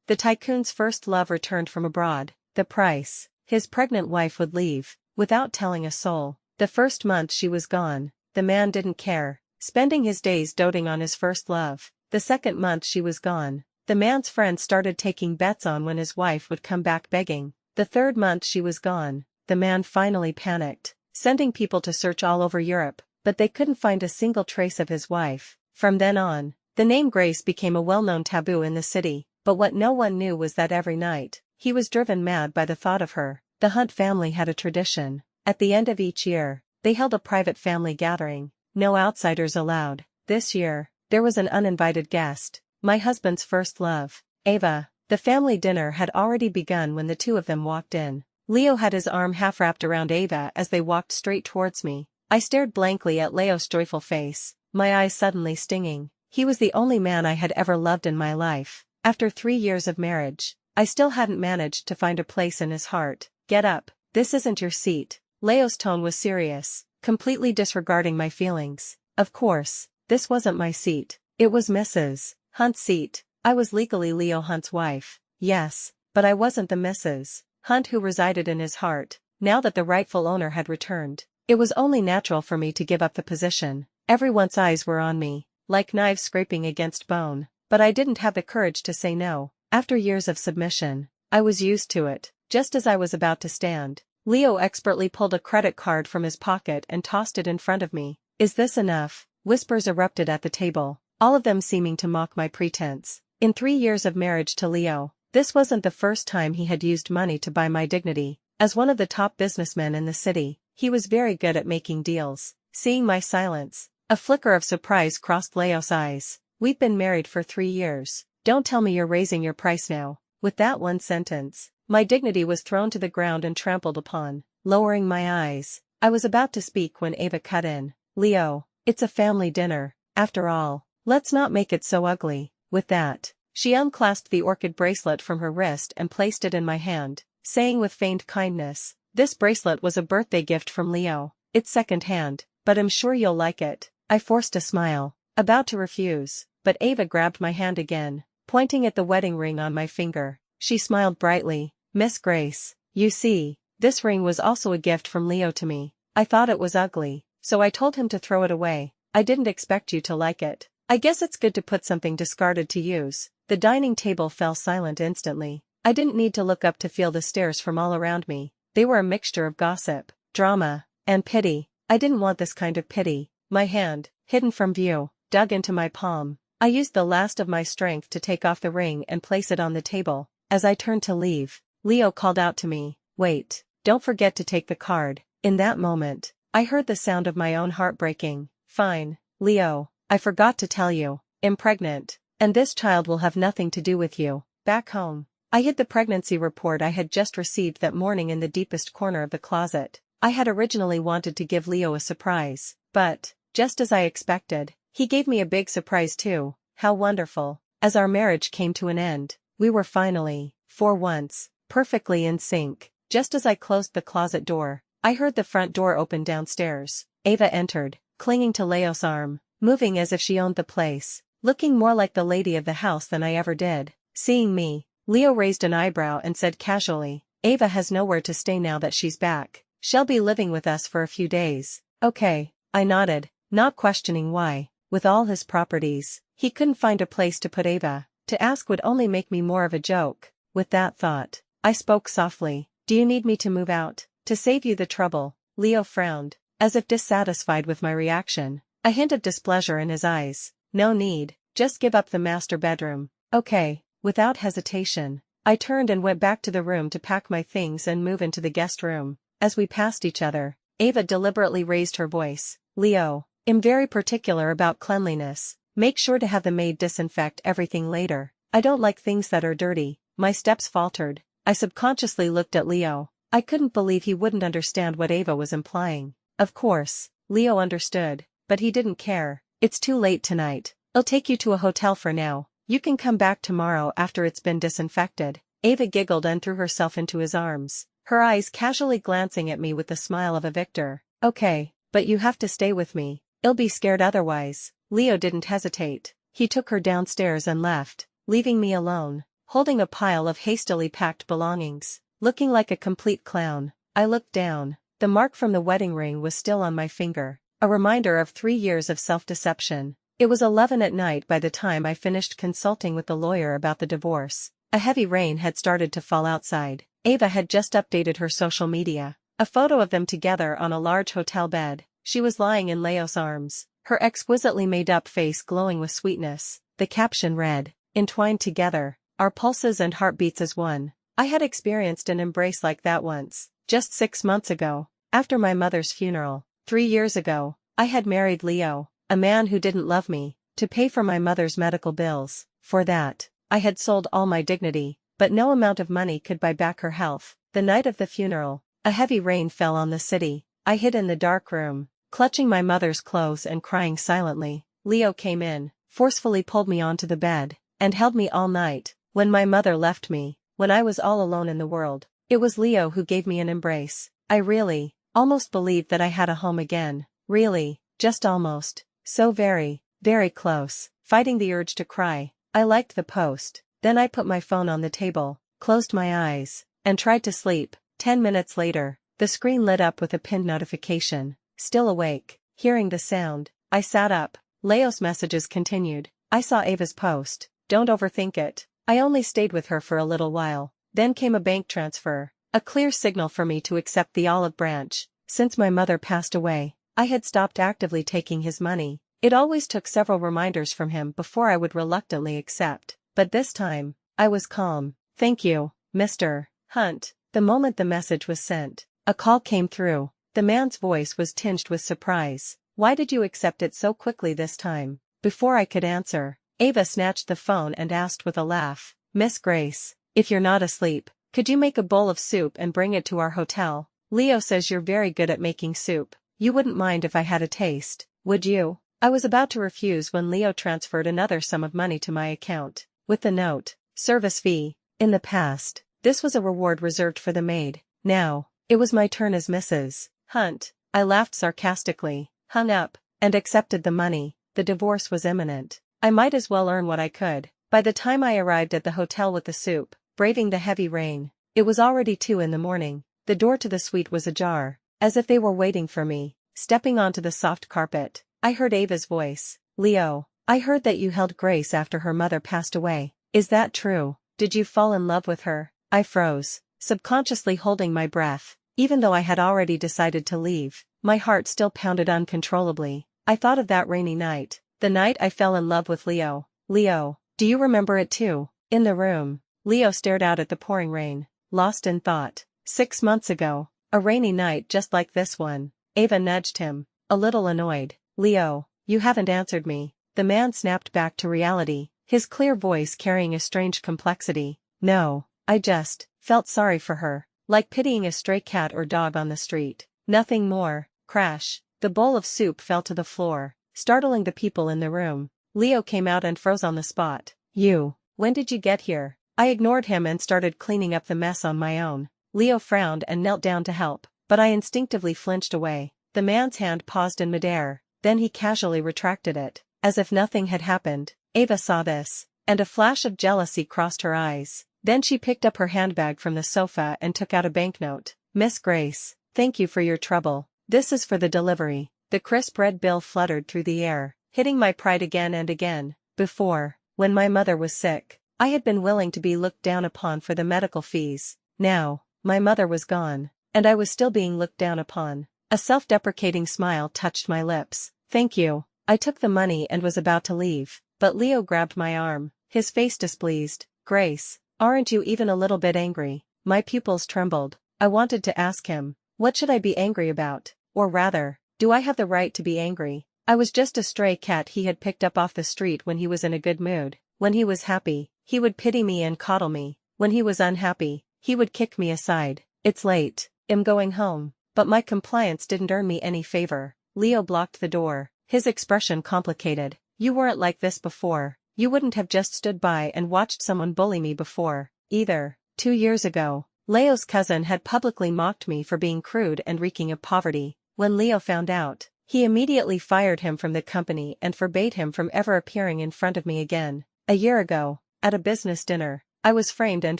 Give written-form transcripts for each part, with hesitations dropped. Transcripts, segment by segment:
The tycoon's first love returned from abroad. The price: his pregnant wife would leave, without telling a soul. The first month she was gone, the man didn't care, spending his days doting on his first love. The second month she was gone, the man's friends started taking bets on when his wife would come back begging. The third month she was gone, the man finally panicked, sending people to search all over Europe, but they couldn't find a single trace of his wife. From then on, the name Grace became a well-known taboo in the city, but what no one knew was that every night, he was driven mad by the thought of her. The Hunt family had a tradition. At the end of each year, they held a private family gathering. No outsiders allowed. This year, there was an uninvited guest, my husband's first love, Ava. The family dinner had already begun when the two of them walked in. Leo had his arm half wrapped around Ava as they walked straight towards me. I stared blankly at Leo's joyful face, my eyes suddenly stinging. He was the only man I had ever loved in my life. After 3 years of marriage, I still hadn't managed to find a place in his heart. Get up, this isn't your seat. Leo's tone was serious, completely disregarding my feelings. Of course, this wasn't my seat. It was Mrs. Hunt's seat. I was legally Leo Hunt's wife. Yes, but I wasn't the Mrs. Hunt who resided in his heart. Now that the rightful owner had returned, it was only natural for me to give up the position. Everyone's eyes were on me, like knives scraping against bone, but I didn't have the courage to say no. After years of submission, I was used to it. Just as I was about to stand, Leo expertly pulled a credit card from his pocket and tossed it in front of me. Is this enough? Whispers erupted at the table, all of them seeming to mock my pretense. In 3 years of marriage to Leo, this wasn't the first time he had used money to buy my dignity. As one of the top businessmen in the city, he was very good at making deals. Seeing my silence, a flicker of surprise crossed Leo's eyes. We've been married for 3 years. Don't tell me you're raising your price now. With that one sentence, my dignity was thrown to the ground and trampled upon. Lowering my eyes, I was about to speak when Ava cut in. Leo, it's a family dinner. After all, let's not make it so ugly. With that, she unclasped the orchid bracelet from her wrist and placed it in my hand, saying with feigned kindness, this bracelet was a birthday gift from Leo. It's second-hand, but I'm sure you'll like it. I forced a smile, about to refuse, but Ava grabbed my hand again, pointing at the wedding ring on my finger. She smiled brightly. Miss Grace, you see, this ring was also a gift from Leo to me. I thought it was ugly, so I told him to throw it away. I didn't expect you to like it. I guess it's good to put something discarded to use. The dining table fell silent instantly. I didn't need to look up to feel the stares from all around me. They were a mixture of gossip, drama, and pity. I didn't want this kind of pity. My hand, hidden from view, dug into my palm. I used the last of my strength to take off the ring and place it on the table. As I turned to leave, Leo called out to me, wait, don't forget to take the card. In that moment, I heard the sound of my own heart breaking. Fine, Leo, I forgot to tell you, I'm pregnant, and this child will have nothing to do with you. Back home, I hid the pregnancy report I had just received that morning in the deepest corner of the closet. I had originally wanted to give Leo a surprise, but, just as I expected, he gave me a big surprise too. How wonderful. As our marriage came to an end, we were finally, for once, perfectly in sync. Just as I closed the closet door, I heard the front door open downstairs. Ava entered, clinging to Leo's arm, moving as if she owned the place, looking more like the lady of the house than I ever did. Seeing me, Leo raised an eyebrow and said casually, Ava has nowhere to stay now that she's back. She'll be living with us for a few days. Okay, I nodded, not questioning why. With all his properties, he couldn't find a place to put Ava. To ask would only make me more of a joke. With that thought, I spoke softly. Do you need me to move out? To save you the trouble? Leo frowned, as if dissatisfied with my reaction, a hint of displeasure in his eyes. No need, just give up the master bedroom. Okay. Without hesitation, I turned and went back to the room to pack my things and move into the guest room. As we passed each other, Ava deliberately raised her voice. Leo, I'm very particular about cleanliness. Make sure to have the maid disinfect everything later. I don't like things that are dirty. My steps faltered. I subconsciously looked at Leo. I couldn't believe he wouldn't understand what Ava was implying. Of course, Leo understood, but he didn't care. It's too late tonight. I'll take you to a hotel for now. You can come back tomorrow after it's been disinfected. Ava giggled and threw herself into his arms, her eyes casually glancing at me with the smile of a victor. Okay, but you have to stay with me. I'll be scared otherwise. Leo didn't hesitate. He took her downstairs and left, leaving me alone. holding a pile of hastily packed belongings, looking like a complete clown. I looked down. The mark from the wedding ring was still on my finger, a reminder of 3 years of self-deception. It was 11 at night by the time I finished consulting with the lawyer about the divorce. A heavy rain had started to fall outside. Ava had just updated her social media. A photo of them together on a large hotel bed. She was lying in Leo's arms, her exquisitely made-up face glowing with sweetness. The caption read, "Entwined together, our pulses and heartbeats as one." I had experienced an embrace like that once, just 6 months ago, after my mother's funeral. 3 years ago, I had married Leo, a man who didn't love me, to pay for my mother's medical bills. For that, I had sold all my dignity, but no amount of money could buy back her health. The night of the funeral, a heavy rain fell on the city. I hid in the dark room, clutching my mother's clothes and crying silently. Leo came in, forcefully pulled me onto the bed, and held me all night. When my mother left me, when I was all alone in the world, it was Leo who gave me an embrace. I really, almost believed that I had a home again. Really, just almost. So very, very close. Fighting the urge to cry, I liked the post. Then I put my phone on the table, closed my eyes, and tried to sleep. 10 minutes later, the screen lit up with a pinned notification. Still awake, hearing the sound, I sat up. Leo's messages continued. I saw Ava's post. Don't overthink it. I only stayed with her for a little while. Then came a bank transfer, a clear signal for me to accept the olive branch. Since my mother passed away, I had stopped actively taking his money. It always took several reminders from him before I would reluctantly accept. But this time, I was calm. "Thank you, Mr. Hunt." The moment the message was sent, a call came through. The man's voice was tinged with surprise. "Why did you accept it so quickly this time?" Before I could answer, Ava snatched the phone and asked with a laugh, "Miss Grace, if you're not asleep, could you make a bowl of soup and bring it to our hotel? Leo says you're very good at making soup. You wouldn't mind if I had a taste, would you?" I was about to refuse when Leo transferred another sum of money to my account, with the note, "Service fee." In the past, this was a reward reserved for the maid. Now, it was my turn as Mrs. Hunt. I laughed sarcastically, hung up, and accepted the money. The divorce was imminent. I might as well earn what I could. By the time I arrived at the hotel with the soup, braving the heavy rain, it was already 2 in the morning. The door to the suite was ajar, as if they were waiting for me. Stepping onto the soft carpet, I heard Ava's voice. "Leo, I heard that you held Grace after her mother passed away. Is that true? Did you fall in love with her?" I froze, subconsciously holding my breath. Even though I had already decided to leave, my heart still pounded uncontrollably. I thought of that rainy night, the night I fell in love with Leo. "Leo, do you remember it too?" In the room, Leo stared out at the pouring rain, lost in thought. 6 months ago, a rainy night just like this one. Ava nudged him, a little annoyed. "Leo, you haven't answered me." The man snapped back to reality, his clear voice carrying a strange complexity. "No, I just felt sorry for her, like pitying a stray cat or dog on the street. Nothing more." Crash, the bowl of soup fell to the floor, startling the people in the room. Leo came out and froze on the spot. When did you get here?" I ignored him and started cleaning up the mess on my own. Leo frowned and knelt down to help, but I instinctively flinched away. The man's hand paused in midair, then he casually retracted it, as if nothing had happened. Ava saw this, and a flash of jealousy crossed her eyes. Then she picked up her handbag from the sofa and took out a banknote. "Miss Grace, thank you for your trouble. This is for the delivery." The crisp red bill fluttered through the air, hitting my pride again and again. Before, when my mother was sick, I had been willing to be looked down upon for the medical fees. Now, my mother was gone, and I was still being looked down upon. A self-deprecating smile touched my lips. "Thank you." I took the money and was about to leave, but Leo grabbed my arm, his face displeased. "Grace, aren't you even a little bit angry?" My pupils trembled. I wanted to ask him, what should I be angry about? Or rather, do I have the right to be angry? I was just a stray cat he had picked up off the street when he was in a good mood. When he was happy, he would pity me and coddle me. When he was unhappy, he would kick me aside. "It's late. I'm going home." But my compliance didn't earn me any favor. Leo blocked the door, his expression complicated. "You weren't like this before. You wouldn't have just stood by and watched someone bully me before, either." 2 years ago, Leo's cousin had publicly mocked me for being crude and reeking of poverty. When Leo found out, he immediately fired him from the company and forbade him from ever appearing in front of me again. A year ago, at a business dinner, I was framed and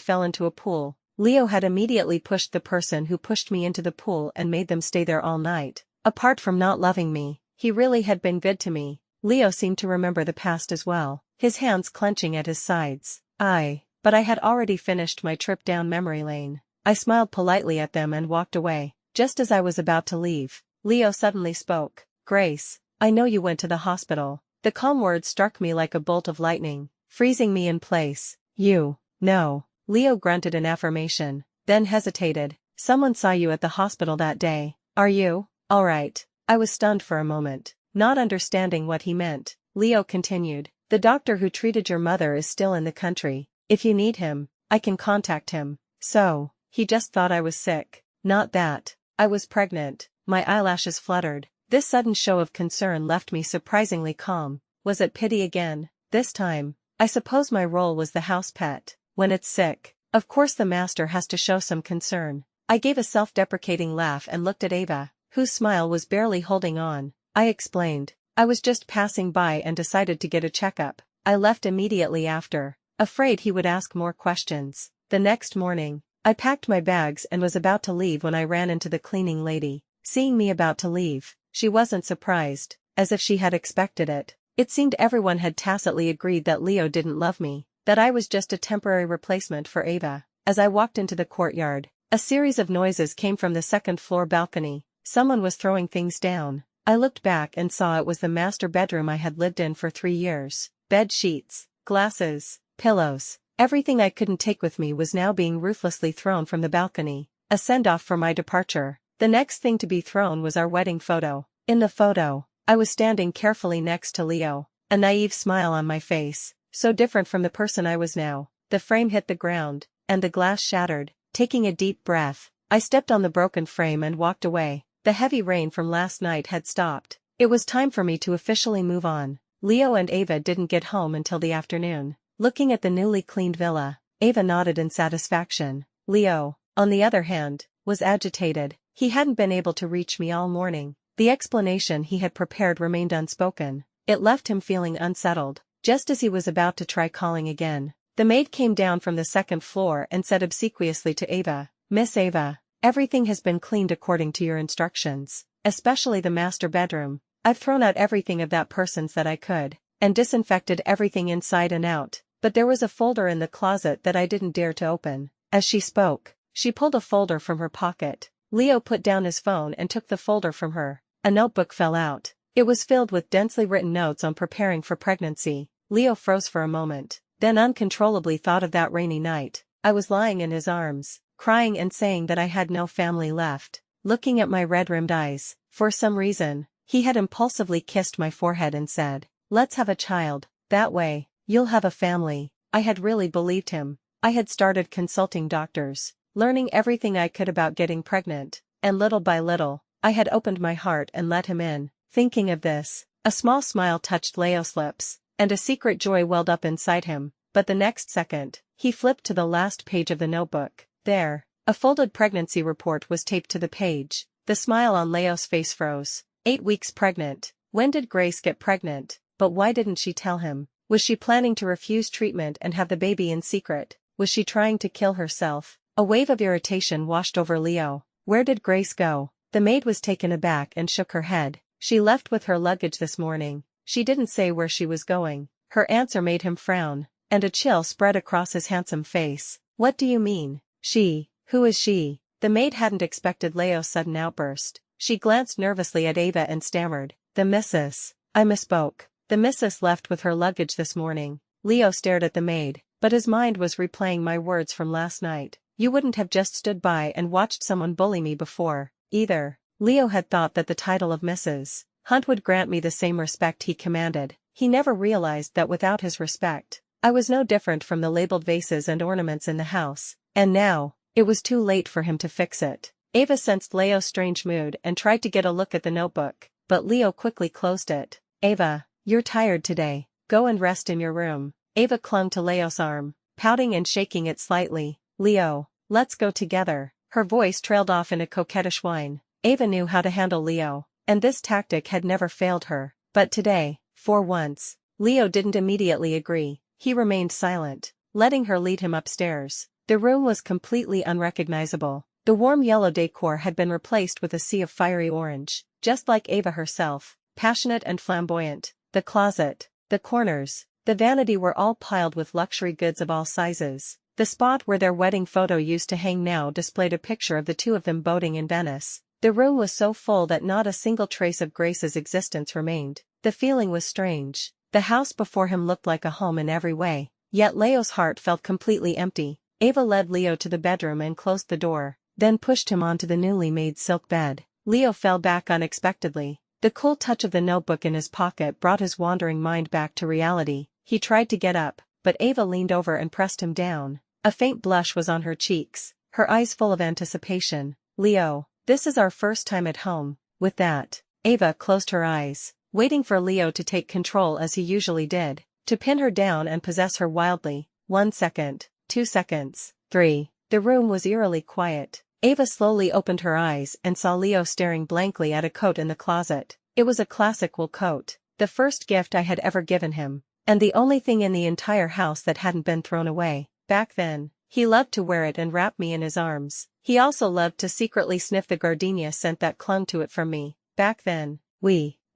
fell into a pool. Leo had immediately pushed the person who pushed me into the pool and made them stay there all night. Apart from not loving me, he really had been good to me. Leo seemed to remember the past as well, his hands clenching at his sides. But I had already finished my trip down memory lane. I smiled politely at them and walked away. Just as I was about to leave, Leo suddenly spoke. Grace, I know you went to the hospital. The calm words struck me like a bolt of lightning, freezing me in place. You, no. Leo grunted in affirmation, then hesitated. Someone saw you at the hospital that day. Are you all right? I was stunned for a moment, not understanding what he meant. Leo continued. The doctor who treated your mother is still in the country. If you need him, I can contact him. So, he just thought I was sick. Not that. I was pregnant. My eyelashes fluttered. This sudden show of concern left me surprisingly calm. Was it pity again? This time, I suppose my role was the house pet. When it's sick, of course the master has to show some concern. I gave a self-deprecating laugh and looked at Ava, whose smile was barely holding on. I explained. I was just passing by and decided to get a checkup. I left immediately after, afraid he would ask more questions. The next morning, I packed my bags and was about to leave when I ran into the cleaning lady. Seeing me about to leave, she wasn't surprised, as if she had expected it. It seemed everyone had tacitly agreed that Leo didn't love me, that I was just a temporary replacement for Ava. As I walked into the courtyard, a series of noises came from the second-floor balcony. Someone was throwing things down. I looked back and saw it was the master bedroom I had lived in for 3 years. Bed sheets, glasses, pillows, everything I couldn't take with me was now being ruthlessly thrown from the balcony, a send-off for my departure. The next thing to be thrown was our wedding photo. In the photo, I was standing carefully next to Leo, a naive smile on my face, so different from the person I was now. The frame hit the ground, and the glass shattered. Taking a deep breath, I stepped on the broken frame and walked away. The heavy rain from last night had stopped. It was time for me to officially move on. Leo and Ava didn't get home until the afternoon. Looking at the newly cleaned villa, Ava nodded in satisfaction. Leo, on the other hand, was agitated. He hadn't been able to reach me all morning. The explanation he had prepared remained unspoken. It left him feeling unsettled. Just as he was about to try calling again, the maid came down from the second floor and said obsequiously to Ava, Miss Ava, everything has been cleaned according to your instructions, especially the master bedroom. I've thrown out everything of that person's that I could, and disinfected everything inside and out, but there was a folder in the closet that I didn't dare to open. As she spoke, she pulled a folder from her pocket. Leo put down his phone and took the folder from her. A notebook fell out. It was filled with densely written notes on preparing for pregnancy. Leo froze for a moment, then uncontrollably thought of that rainy night. I was lying in his arms, crying and saying that I had no family left. Looking at my red-rimmed eyes, for some reason, he had impulsively kissed my forehead and said, Let's have a child, that way, you'll have a family. I had really believed him. I had started consulting doctors, learning everything I could about getting pregnant, and little by little, I had opened my heart and let him in. Thinking of this, a small smile touched Leo's lips, and a secret joy welled up inside him, but the next second, he flipped to the last page of the notebook. There, a folded pregnancy report was taped to the page. The smile on Leo's face froze. 8 weeks pregnant. When did Grace get pregnant? But why didn't she tell him? Was she planning to refuse treatment and have the baby in secret? Was she trying to kill herself? A wave of irritation washed over Leo. Where did Grace go? The maid was taken aback and shook her head. She left with her luggage this morning. She didn't say where she was going. Her answer made him frown, and a chill spread across his handsome face. What do you mean? She? Who is she? The maid hadn't expected Leo's sudden outburst. She glanced nervously at Ava and stammered. The missus. I misspoke. The missus left with her luggage this morning. Leo stared at the maid, but his mind was replaying my words from last night. You wouldn't have just stood by and watched someone bully me before, either. Leo had thought that the title of Mrs. Hunt would grant me the same respect he commanded. He never realized that without his respect, I was no different from the labeled vases and ornaments in the house, and now, it was too late for him to fix it. Ava sensed Leo's strange mood and tried to get a look at the notebook, but Leo quickly closed it. Ava, you're tired today. Go and rest in your room. Ava clung to Leo's arm, pouting and shaking it slightly. Leo, let's go together. Her voice trailed off in a coquettish whine. Ava knew how to handle Leo, and this tactic had never failed her. But today, for once, Leo didn't immediately agree. He remained silent. letting her lead him upstairs. The room was completely unrecognizable. The warm yellow decor had been replaced with a sea of fiery orange, just like Ava herself, passionate and flamboyant. The closet, the corners, the vanity were all piled with luxury goods of all sizes. The spot where their wedding photo used to hang now displayed a picture of the two of them boating in Venice. The room was so full that not a single trace of Grace's existence remained. The feeling was strange. The house before him looked like a home in every way, yet Leo's heart felt completely empty. Ava led Leo to the bedroom and closed the door, then pushed him onto the newly made silk bed. Leo fell back unexpectedly. The cool touch of the notebook in his pocket brought his wandering mind back to reality. He tried to get up, but Ava leaned over and pressed him down. A faint blush was on her cheeks, her eyes full of anticipation. Leo, this is our first time at home. With that, Ava closed her eyes, waiting for Leo to take control as he usually did, to pin her down and possess her wildly. 1 second, 2 seconds, 3. The room was eerily quiet. Ava slowly opened her eyes and saw Leo staring blankly at a coat in the closet. It was a classic wool coat, the first gift I had ever given him, and the only thing in the entire house that hadn't been thrown away. Back then, he loved to wear it and wrap me in his arms. He also loved to secretly sniff the gardenia scent that clung to it from me. Back then,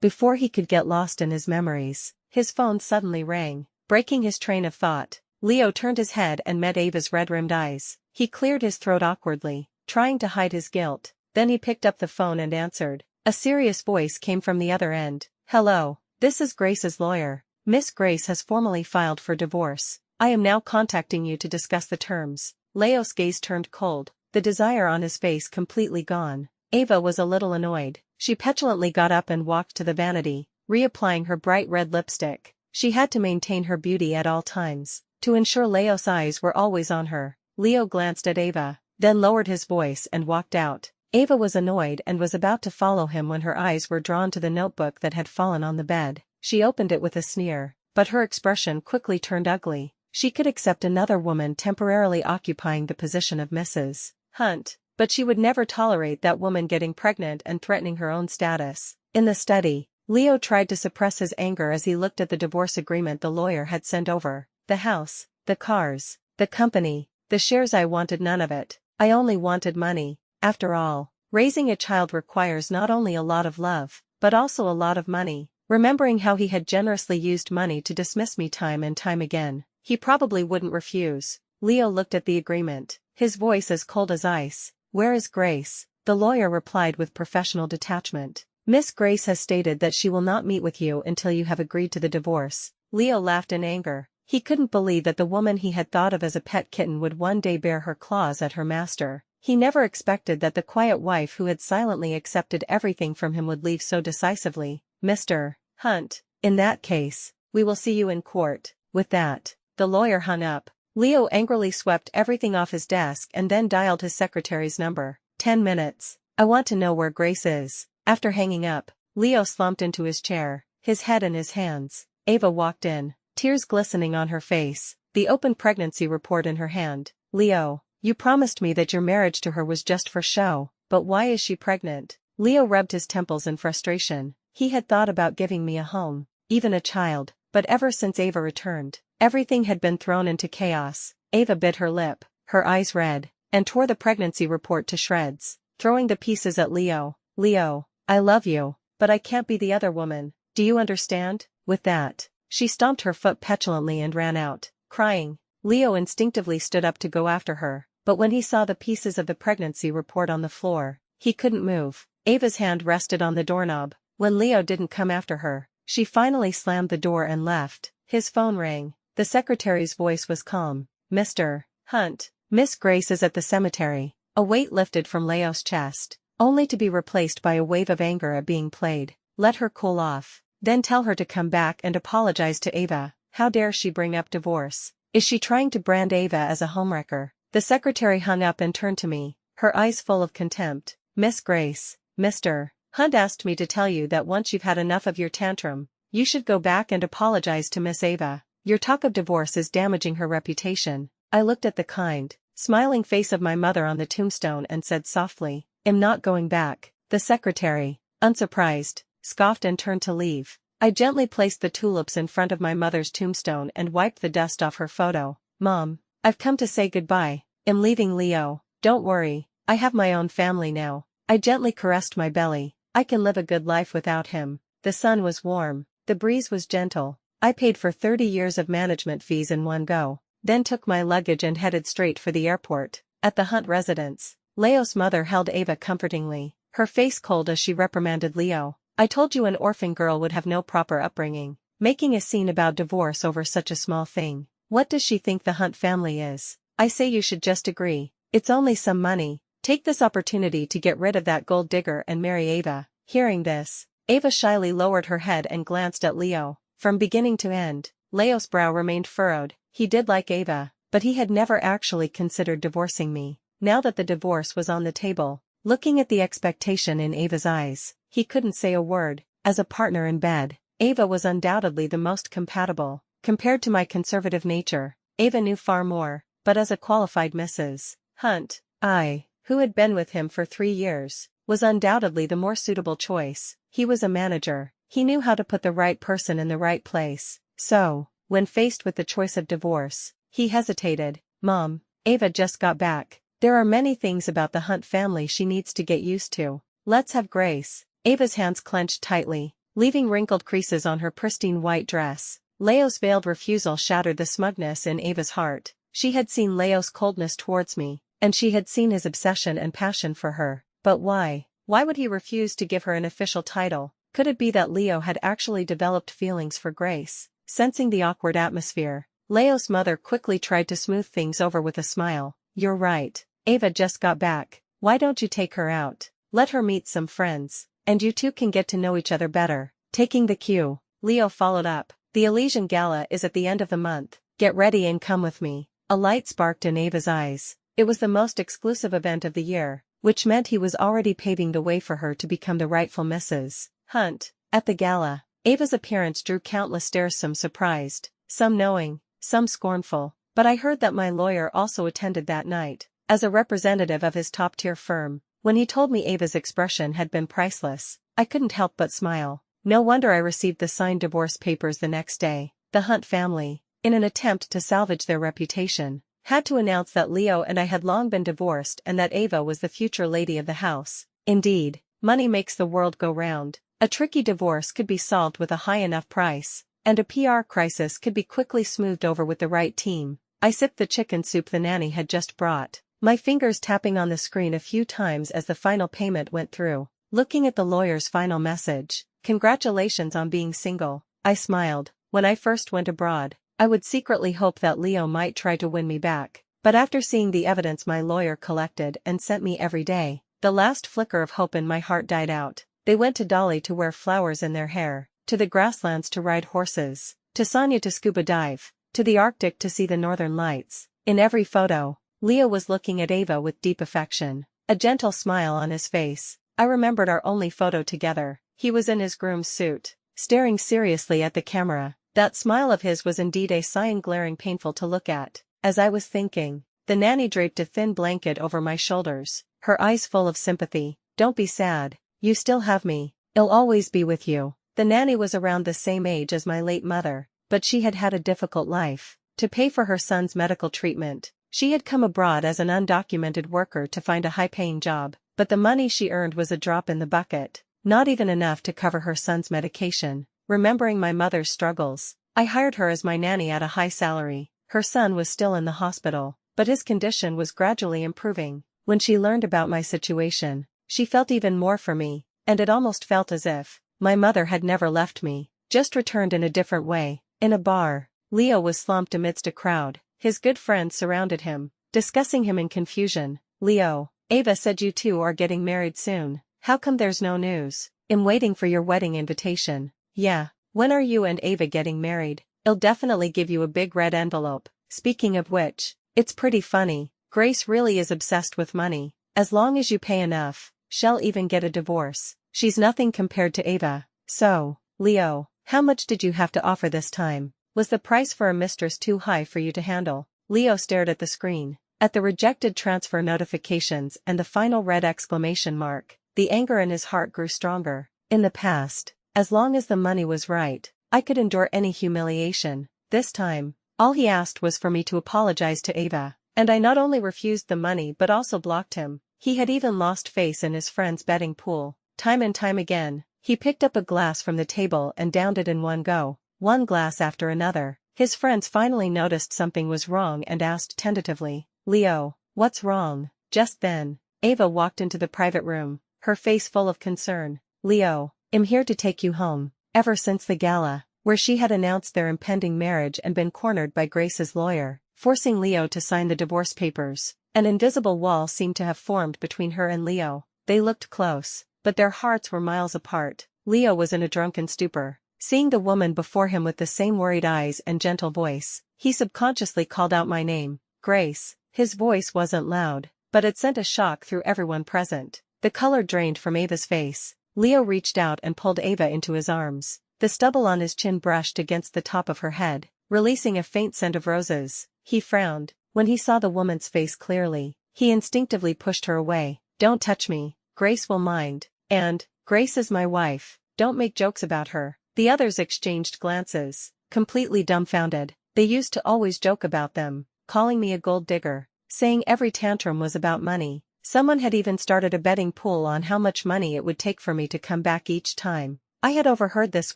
before he could get lost in his memories, his phone suddenly rang, breaking his train of thought. Leo turned his head and met Ava's red-rimmed eyes. He cleared his throat awkwardly, trying to hide his guilt. Then he picked up the phone and answered. A serious voice came from the other end. Hello, this is Grace's lawyer. Miss Grace has formally filed for divorce. I am now contacting you to discuss the terms. Leo's gaze turned cold, the desire on his face completely gone. Ava was a little annoyed. She petulantly got up and walked to the vanity, reapplying her bright red lipstick. She had to maintain her beauty at all times, to ensure Leo's eyes were always on her. Leo glanced at Ava, then lowered his voice and walked out. Ava was annoyed and was about to follow him when her eyes were drawn to the notebook that had fallen on the bed. She opened it with a sneer, but her expression quickly turned ugly. She could accept another woman temporarily occupying the position of Mrs. Hunt, but she would never tolerate that woman getting pregnant and threatening her own status. In the study, Leo tried to suppress his anger as he looked at the divorce agreement the lawyer had sent over. The house, the cars, the company, the shares. I wanted none of it. I only wanted money. After all, raising a child requires not only a lot of love, but also a lot of money. Remembering how he had generously used money to dismiss me time and time again, he probably wouldn't refuse. Leo looked at the agreement, his voice as cold as ice. Where is Grace? The lawyer replied with professional detachment. Miss Grace has stated that she will not meet with you until you have agreed to the divorce. Leo laughed in anger. He couldn't believe that the woman he had thought of as a pet kitten would one day bare her claws at her master. He never expected that the quiet wife who had silently accepted everything from him would leave so decisively. Mr. Hunt, in that case, we will see you in court. With that, the lawyer hung up. Leo angrily swept everything off his desk and then dialed his secretary's number. 10 minutes. I want to know where Grace is. After hanging up, Leo slumped into his chair, his head in his hands. Ava walked in, tears glistening on her face, the open pregnancy report in her hand. Leo, you promised me that your marriage to her was just for show, but why is she pregnant? Leo rubbed his temples in frustration. He had thought about giving me a home, even a child, but ever since Ava returned, everything had been thrown into chaos. Ava bit her lip, her eyes red, and tore the pregnancy report to shreds, throwing the pieces at Leo. Leo, I love you, but I can't be the other woman. Do you understand? With that, she stomped her foot petulantly and ran out, crying. Leo instinctively stood up to go after her, but when he saw the pieces of the pregnancy report on the floor, he couldn't move. Ava's hand rested on the doorknob. When Leo didn't come after her, she finally slammed the door and left. His phone rang. The secretary's voice was calm. Mr. Hunt, Miss Grace is at the cemetery. A weight lifted from Leo's chest, only to be replaced by a wave of anger at being played. Let her cool off. Then tell her to come back and apologize to Ava. How dare she bring up divorce? Is she trying to brand Ava as a homewrecker? The secretary hung up and turned to me, her eyes full of contempt. Miss Grace, Mr. Hunt asked me to tell you that once you've had enough of your tantrum, you should go back and apologize to Miss Ava. Your talk of divorce is damaging her reputation. I looked at the kind, smiling face of my mother on the tombstone and said softly, I'm not going back. The secretary, unsurprised, scoffed and turned to leave. I gently placed the tulips in front of my mother's tombstone and wiped the dust off her photo. Mom, I've come to say goodbye. I'm leaving Leo. Don't worry, I have my own family now. I gently caressed my belly. I can live a good life without him. The sun was warm. The breeze was gentle. I paid for 30 years of management fees in one go, then took my luggage and headed straight for the airport. At the Hunt residence, Leo's mother held Ava comfortingly, her face cold as she reprimanded Leo. I told you an orphan girl would have no proper upbringing, making a scene about divorce over such a small thing. What does she think the Hunt family is? I say you should just agree. It's only some money. Take this opportunity to get rid of that gold digger and marry Ava. Hearing this, Ava shyly lowered her head and glanced at Leo. From beginning to end, Leo's brow remained furrowed. He did like Ava, but he had never actually considered divorcing me. Now that the divorce was on the table, looking at the expectation in Ava's eyes, he couldn't say a word. As a partner in bed, Ava was undoubtedly the most compatible. Compared to my conservative nature, Ava knew far more, but as a qualified Mrs. Hunt, I, who had been with him for 3 years, was undoubtedly the more suitable choice. He was a manager. He knew how to put the right person in the right place. So, when faced with the choice of divorce, he hesitated. Mom, Ava just got back. There are many things about the Hunt family she needs to get used to. Let's have grace. Ava's hands clenched tightly, leaving wrinkled creases on her pristine white dress. Leo's veiled refusal shattered the smugness in Ava's heart. She had seen Leo's coldness towards me, and she had seen his obsession and passion for her. But why? Why would he refuse to give her an official title? Could it be that Leo had actually developed feelings for Grace? Sensing the awkward atmosphere, Leo's mother quickly tried to smooth things over with a smile. You're right. Ava just got back. Why don't you take her out? Let her meet some friends, and you two can get to know each other better. Taking the cue, Leo followed up. The Elysian Gala is at the end of the month. Get ready and come with me. A light sparked in Ava's eyes. It was the most exclusive event of the year, which meant he was already paving the way for her to become the rightful Mrs. Hunt. At the gala, Ava's appearance drew countless stares, some surprised, some knowing, some scornful. But I heard that my lawyer also attended that night, as a representative of his top-tier firm. When he told me Ava's expression had been priceless, I couldn't help but smile. No wonder I received the signed divorce papers the next day. The Hunt family, in an attempt to salvage their reputation, had to announce that Leo and I had long been divorced and that Ava was the future lady of the house. Indeed, money makes the world go round. A tricky divorce could be solved with a high enough price, and a PR crisis could be quickly smoothed over with the right team. I sipped the chicken soup the nanny had just brought, my fingers tapping on the screen a few times as the final payment went through. Looking at the lawyer's final message, "Congratulations on being single," I smiled. When I first went abroad, I would secretly hope that Leo might try to win me back. But after seeing the evidence my lawyer collected and sent me every day, the last flicker of hope in my heart died out. They went to Dolly to wear flowers in their hair, to the grasslands to ride horses, to Sonia to scuba dive, to the Arctic to see the northern lights. In every photo, Leo was looking at Ava with deep affection, a gentle smile on his face. I remembered our only photo together. He was in his groom's suit, staring seriously at the camera. That smile of his was indeed a sign glaring painful to look at. As I was thinking, the nanny draped a thin blanket over my shoulders, her eyes full of sympathy. Don't be sad. You still have me. I'll always be with you. The nanny was around the same age as my late mother, but she had had a difficult life. To pay for her son's medical treatment, she had come abroad as an undocumented worker to find a high-paying job, but the money she earned was a drop in the bucket, not even enough to cover her son's medication. Remembering my mother's struggles, I hired her as my nanny at a high salary. Her son was still in the hospital, but his condition was gradually improving. When she learned about my situation, she felt even more for me, and it almost felt as if my mother had never left me, just returned in a different way. In a bar, Leo was slumped amidst a crowd. His good friends surrounded him, discussing him in confusion. Leo, Ava said you two are getting married soon. How come there's no news? I'm waiting for your wedding invitation. Yeah, when are you and Ava getting married? I'll definitely give you a big red envelope. Speaking of which, it's pretty funny. Grace really is obsessed with money. As long as you pay enough, she'll even get a divorce. She's nothing compared to Ava. So, Leo, how much did you have to offer this time? Was the price for a mistress too high for you to handle? Leo stared at the screen, at the rejected transfer notifications and the final red exclamation mark. The anger in his heart grew stronger. In the past, as long as the money was right, I could endure any humiliation. This time, All he asked was for me to apologize to Ava, and I not only refused the money but also blocked him. He had even lost face in his friend's betting pool, time and time again. He picked up a glass from the table and downed it in one go, one glass after another. His friends finally noticed something was wrong and asked tentatively, "Leo, what's wrong?" Just then, Ava walked into the private room, her face full of concern. "Leo, I'm here to take you home." Ever since the gala, where she had announced their impending marriage and been cornered by Grace's lawyer, forcing Leo to sign the divorce papers, an invisible wall seemed to have formed between her and Leo. They looked close, but their hearts were miles apart. Leo was in a drunken stupor. Seeing the woman before him with the same worried eyes and gentle voice, he subconsciously called out my name, "Grace." His voice wasn't loud, but it sent a shock through everyone present. The color drained from Ava's face. Leo reached out and pulled Ava into his arms. The stubble on his chin brushed against the top of her head, releasing a faint scent of roses. He frowned. When he saw the woman's face clearly, he instinctively pushed her away. "Don't touch me. Grace will mind. And, Grace is my wife. Don't make jokes about her." The others exchanged glances, completely dumbfounded. They used to always joke about them, calling me a gold digger, saying every tantrum was about money. Someone had even started a betting pool on how much money it would take for me to come back each time. I had overheard this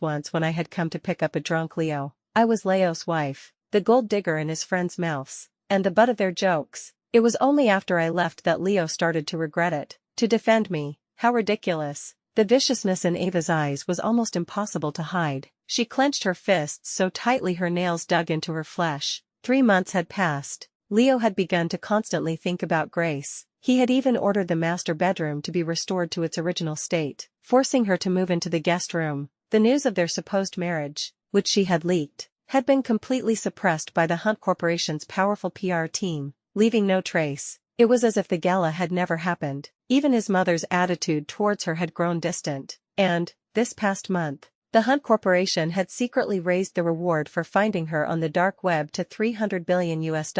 once when I had come to pick up a drunk Leo. I was Leo's wife, the gold digger in his friends' mouths, and the butt of their jokes. It was only after I left that Leo started to regret it, to defend me. How ridiculous. The viciousness in Ava's eyes was almost impossible to hide. She clenched her fists so tightly her nails dug into her flesh. 3 months had passed. Leo had begun to constantly think about Grace. He had even ordered the master bedroom to be restored to its original state, forcing her to move into the guest room. The news of their supposed marriage, which she had leaked, had been completely suppressed by the Hunt Corporation's powerful PR team, leaving no trace. It was as if the gala had never happened. Even his mother's attitude towards her had grown distant. And, this past month, the Hunt Corporation had secretly raised the reward for finding her on the dark web to $300 billion US.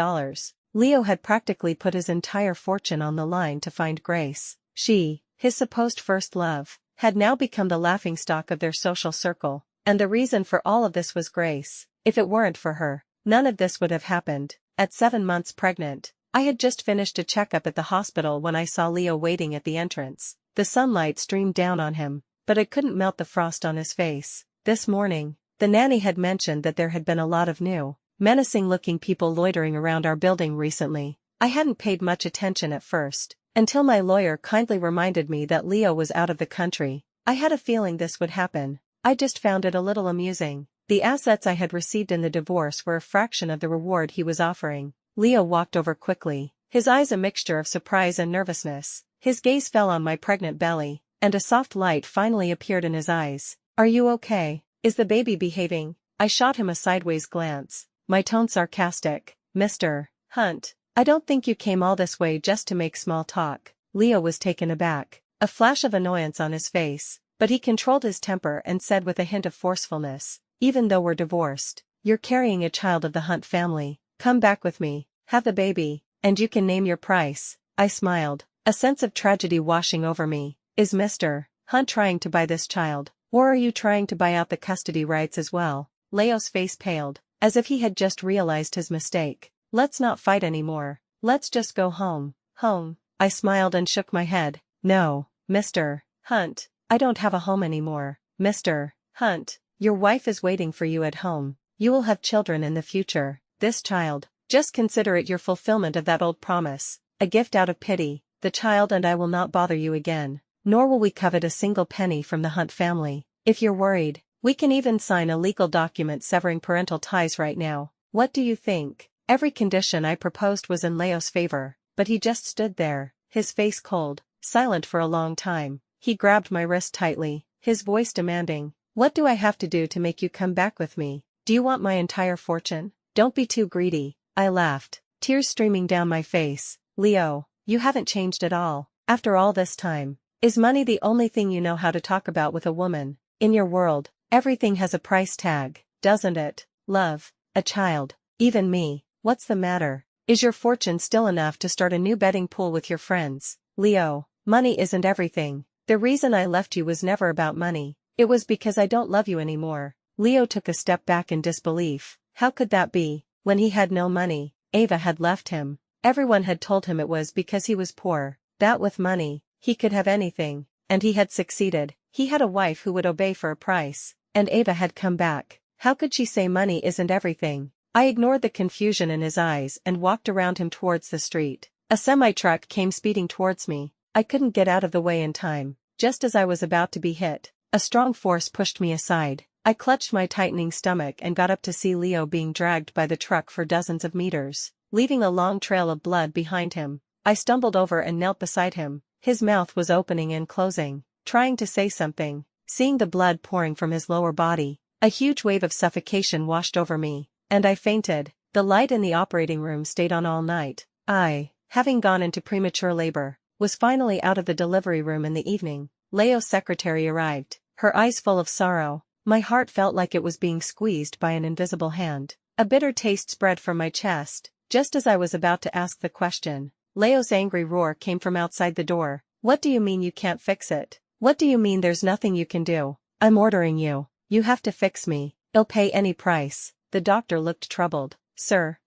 Leo had practically put his entire fortune on the line to find Grace. She, his supposed first love, had now become the laughingstock of their social circle. And the reason for all of this was Grace. If it weren't for her, none of this would have happened. At 7 months pregnant, I had just finished a checkup at the hospital when I saw Leo waiting at the entrance. The sunlight streamed down on him, but it couldn't melt the frost on his face. This morning, the nanny had mentioned that there had been a lot of new, menacing-looking people loitering around our building recently. I hadn't paid much attention at first, until my lawyer kindly reminded me that Leo was out of the country. I had a feeling this would happen. I just found it a little amusing. The assets I had received in the divorce were a fraction of the reward he was offering. Leo walked over quickly, his eyes a mixture of surprise and nervousness. His gaze fell on my pregnant belly, and a soft light finally appeared in his eyes. "Are you okay? Is the baby behaving?" I shot him a sideways glance, my tone sarcastic. "Mr. Hunt, I don't think you came all this way just to make small talk." Leo was taken aback, a flash of annoyance on his face, but he controlled his temper and said with a hint of forcefulness, "Even though we're divorced, you're carrying a child of the Hunt family. Come back with me, have the baby, and you can name your price." I smiled, a sense of tragedy washing over me. "Is Mr. Hunt trying to buy this child, or are you trying to buy out the custody rights as well?" Leo's face paled, as if he had just realized his mistake. "Let's not fight anymore. Let's just go home." "Home?" I smiled and shook my head. "No, Mr. Hunt, I don't have a home anymore. Mr. Hunt, your wife is waiting for you at home. You will have children in the future. This child, just consider it your fulfillment of that old promise, a gift out of pity. The child and I will not bother you again, nor will we covet a single penny from the Hunt family. If you're worried, we can even sign a legal document severing parental ties right now. What do you think?" Every condition I proposed was in Leo's favor, but he just stood there, his face cold, silent for a long time. He grabbed my wrist tightly, his voice demanding, "What do I have to do to make you come back with me? Do you want my entire fortune?" "Don't be too greedy." I laughed, tears streaming down my face. "Leo, you haven't changed at all. After all this time, is money the only thing you know how to talk about with a woman? In your world, everything has a price tag, doesn't it? Love, a child, even me. What's the matter? Is your fortune still enough to start a new betting pool with your friends?" "Leo, money isn't everything. The reason I left you was never about money. It was because I don't love you anymore." Leo took a step back in disbelief. "How could that be? When he had no money, Ava had left him. Everyone had told him it was because he was poor, that with money, he could have anything, and he had succeeded. He had a wife who would obey for a price, and Ava had come back. How could she say money isn't everything? I ignored the confusion in his eyes and walked around him towards the street. A semi-truck came speeding towards me. I couldn't get out of the way in time. Just as I was about to be hit, a strong force pushed me aside. I clutched my tightening stomach and got up to see Leo being dragged by the truck for dozens of meters, leaving a long trail of blood behind him. I stumbled over and knelt beside him. His mouth was opening and closing, trying to say something. Seeing the blood pouring from his lower body, a huge wave of suffocation washed over me, and I fainted. The light in the operating room stayed on all night. I, having gone into premature labor, was finally out of the delivery room in the evening. Leo's secretary arrived, her eyes full of sorrow. My heart felt like it was being squeezed by an invisible hand. A bitter taste spread from my chest. Just as I was about to ask the question, Leo's angry roar came from outside the door. What do you mean you can't fix it? What do you mean there's nothing you can do? I'm ordering you. You have to fix me. I'll pay any price. The doctor looked troubled. Sir,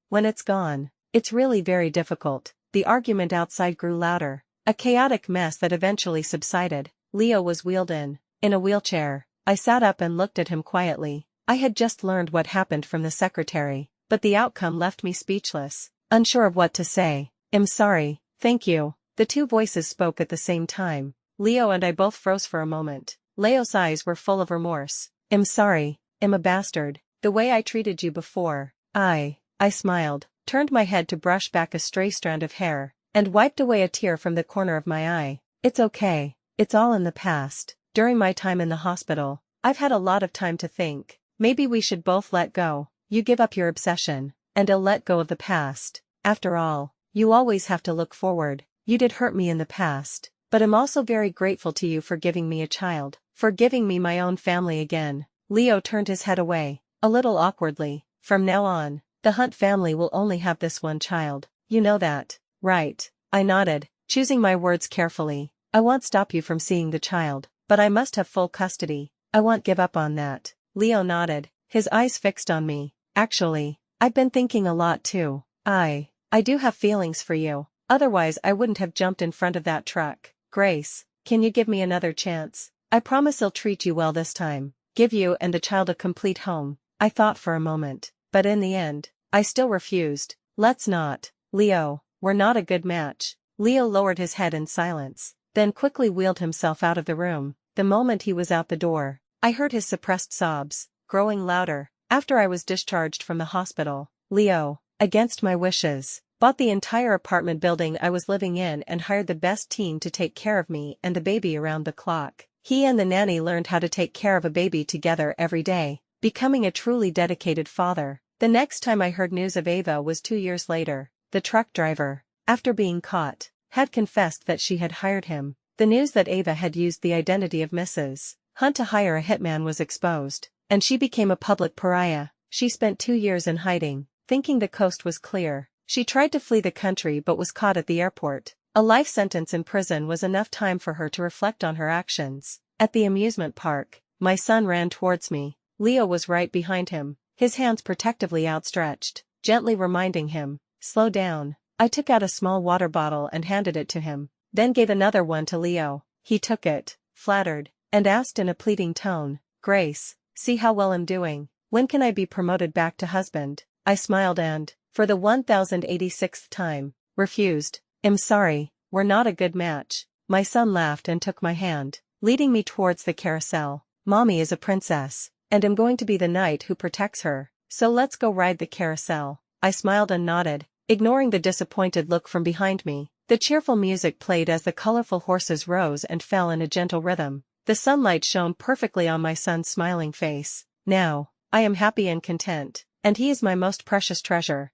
when it's gone, it's really very difficult. The argument outside grew louder. A chaotic mess that eventually subsided. Leo was wheeled in a wheelchair. I sat up and looked at him quietly. I had just learned what happened from the secretary, but the outcome left me speechless, unsure of what to say. I'm sorry, thank you. The two voices spoke at the same time. Leo and I both froze for a moment. Leo's eyes were full of remorse. I'm sorry, I'm a bastard. The way I treated you before. I smiled, turned my head to brush back a stray strand of hair, and wiped away a tear from the corner of my eye. It's okay. It's all in the past. During my time in the hospital, I've had a lot of time to think. Maybe we should both let go. You give up your obsession, and I'll let go of the past. After all, you always have to look forward. You did hurt me in the past, but I'm also very grateful to you for giving me a child, for giving me my own family again. Leo turned his head away, a little awkwardly. From now on, the Hunt family will only have this one child. You know that, right? I nodded, choosing my words carefully. I won't stop you from seeing the child, but I must have full custody. I won't give up on that. Leo nodded, his eyes fixed on me. Actually, I've been thinking a lot too. I do have feelings for you. Otherwise I wouldn't have jumped in front of that truck. Grace, can you give me another chance? I promise I'll treat you well this time. Give you and the child a complete home. I thought for a moment, but in the end, I still refused. Let's not. Leo, we're not a good match. Leo lowered his head in silence, then quickly wheeled himself out of the room. The moment he was out the door, I heard his suppressed sobs, growing louder. After I was discharged from the hospital, Leo, against my wishes, bought the entire apartment building I was living in and hired the best team to take care of me and the baby around the clock. He and the nanny learned how to take care of a baby together every day, becoming a truly dedicated father. The next time I heard news of Ava was 2 years later. The truck driver, after being caught, had confessed that she had hired him. The news that Ava had used the identity of Mrs. Hunt to hire a hitman was exposed, and she became a public pariah. She spent 2 years in hiding, thinking the coast was clear. She tried to flee the country but was caught at the airport. A life sentence in prison was enough time for her to reflect on her actions. At the amusement park, my son ran towards me. Leo was right behind him, his hands protectively outstretched, gently reminding him, slow down. I took out a small water bottle and handed it to him, then gave another one to Leo. He took it, flattered, and asked in a pleading tone, Grace, see how well I'm doing. When can I be promoted back to husband? I smiled and, for the 1086th time, refused. I'm sorry, we're not a good match. My son laughed and took my hand, leading me towards the carousel. Mommy is a princess, and I'm going to be the knight who protects her, so let's go ride the carousel. I smiled and nodded, ignoring the disappointed look from behind me. The cheerful music played as the colorful horses rose and fell in a gentle rhythm. The sunlight shone perfectly on my son's smiling face. Now, I am happy and content, and he is my most precious treasure.